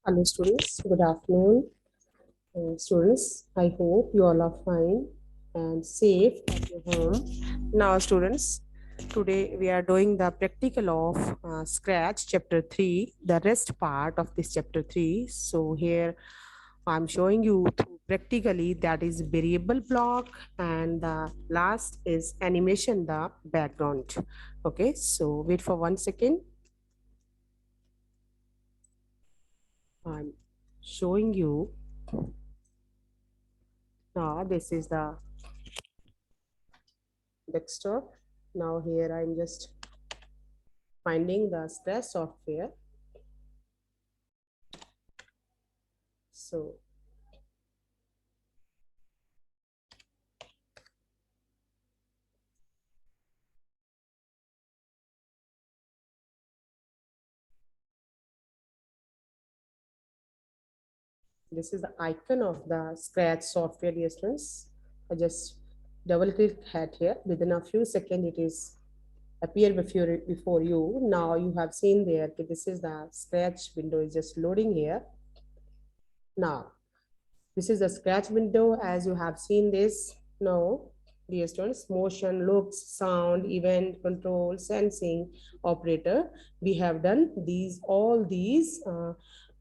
Hello students, good afternoon. Students, I hope you all are fine and safe at your home. Now students, today we are doing the practical of Scratch chapter 3, the rest part of this chapter 3. So here I'm showing you through practically that is variable block and the last is animation, the background. Okay, so wait for 1 second. I'm showing you. Now this is the desktop. Now here I'm just finding the Scratch software. So this is the icon of the Scratch software, dear students. I just double click at here. Within a few seconds, it is appear before you. Now you have seen there. Okay, this is the Scratch window is just loading here. Now this is the Scratch window as you have seen this. Now, dear students, motion, looks, sound, event, control, sensing, operator. We have done all these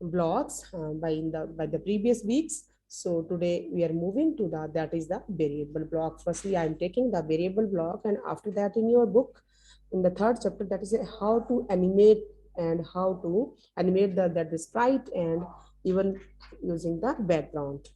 blocks by the previous weeks. So today we are moving to that is the variable block. Firstly, I am taking the variable block, and after that in your book, in the third chapter, that is how to animate and how to animate the sprite and even using the background.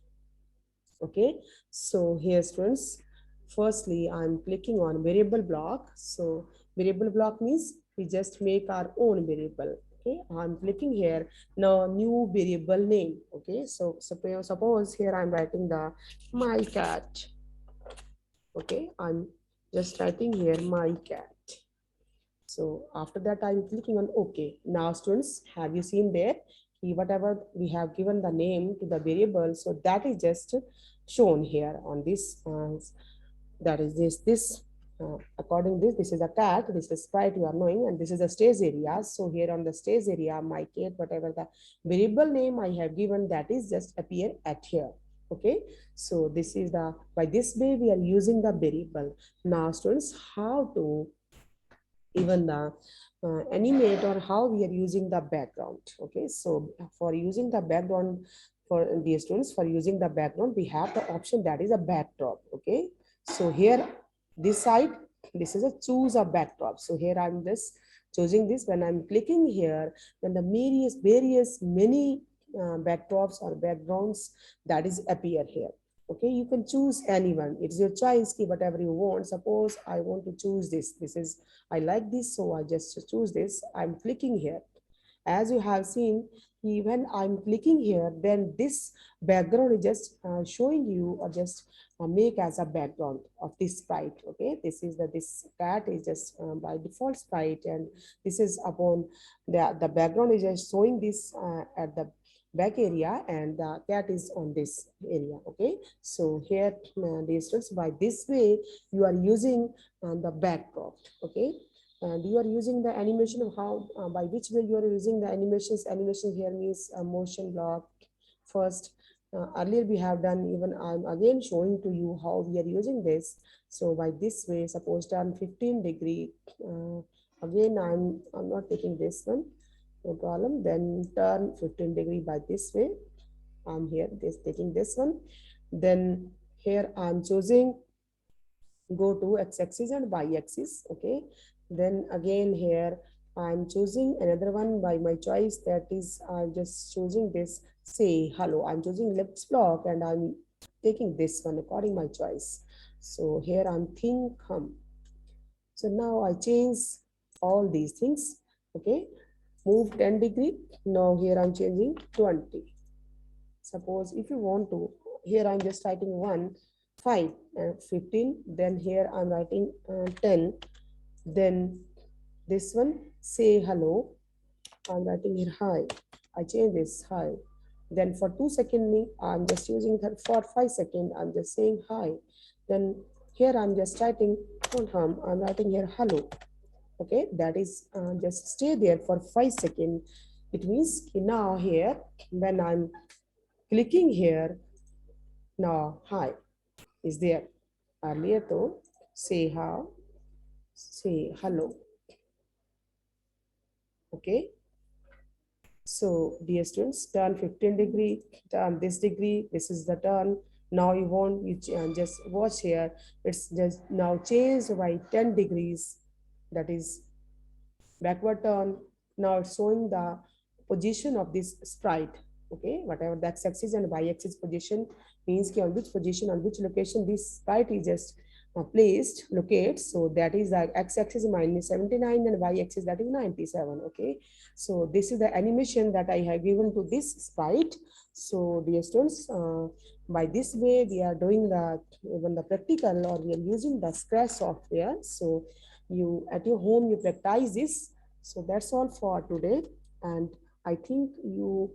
Okay, so here students, firstly I'm clicking on variable block. So variable block means we just make our own variable. Okay, I'm clicking here. Now new variable name. Okay, so suppose here I'm writing the my cat. Okay, I'm just writing here my cat. So after that, I'm clicking on OK. Now, students, have you seen there? Whatever we have given the name to the variable, so that is just shown here on this. That is this. According this is a cat. This is sprite you are knowing, and this is the stage area. So here on the stage area, my cat, whatever the variable name I have given, that is just appear at here. Okay, so this is the by this way we are using the variable. Now, students, how to even the animate or how we are using the background. Okay, so for using the background for the students, for using the background, we have the option that is a backdrop. Okay, so here this side, this is a choose a backdrop. So here I'm just choosing this. When I'm clicking here, then the various many backdrops or backgrounds that is appear here. Okay, you can choose anyone. It's your choice, whatever you want. Suppose I want to choose this is I like this, so I just choose this. I'm clicking here. As you have seen, when I'm clicking here, then this background is just showing you or just make as a background of this sprite. Okay, this cat is just by default sprite, and this is upon the background is just showing this at the back area, and the cat is on this area. Okay, so here the students, by this way you are using the backdrop. Okay, and you are using the animation of how by which way you are using the animations. Animation here means a motion block. First, earlier we have done, even I'm again showing to you how we are using this. So by this way, suppose turn 15 degree, again I'm not taking this one, no problem. Then turn 15 degree by this way. I'm here this taking this one. Then here I'm choosing go to x-axis and y-axis. Okay, then again here I'm choosing another one by my choice, that is I'm just choosing this say hello. I'm choosing lips block and I'm taking this one according my choice. So here I'm think hum. So now I change all these things. Okay, move 10 degree. Now here I'm changing 20. Suppose if you want to, here I'm just writing 1, 5, 15. Then here I'm writing 10. Then this one, say hello. I'm writing here hi. I change this hi. Then for 2 seconds, I'm just using that. For 5 seconds, I'm just saying hi. Then here I'm just writing hum. I'm writing here hello. Okay, that is just stay there for 5 seconds. It means now here, when I'm clicking here, now hi is there. Earlier to say how, say hello. Okay. So dear students, turn 15 degree, turn this degree, this is the turn. Now you want, you just watch here. It's just now changed by 10 degrees. That is backward turn. Now it's showing the position of this sprite. Okay, whatever the x-axis and y-axis position means on which position, on which location this sprite is just placed, locates. So that is the x-axis minus 79 and y-axis that is 97. Okay, so this is the animation that I have given to this sprite. So dear students, by this way we are doing the even the practical, or we are using the Scratch software. So you at your home you practice this. So that's all for today, and I think you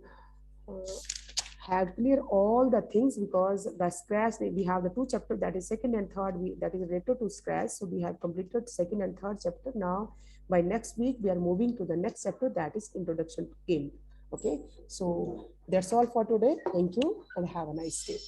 have clear all the things, because the Scratch, we have the two chapters, that is second and third, that is related to Scratch. So we have completed second and third chapter. Now by next week we are moving to the next chapter, that is introduction to GIMP. Okay, so that's all for today. Thank you and have a nice day.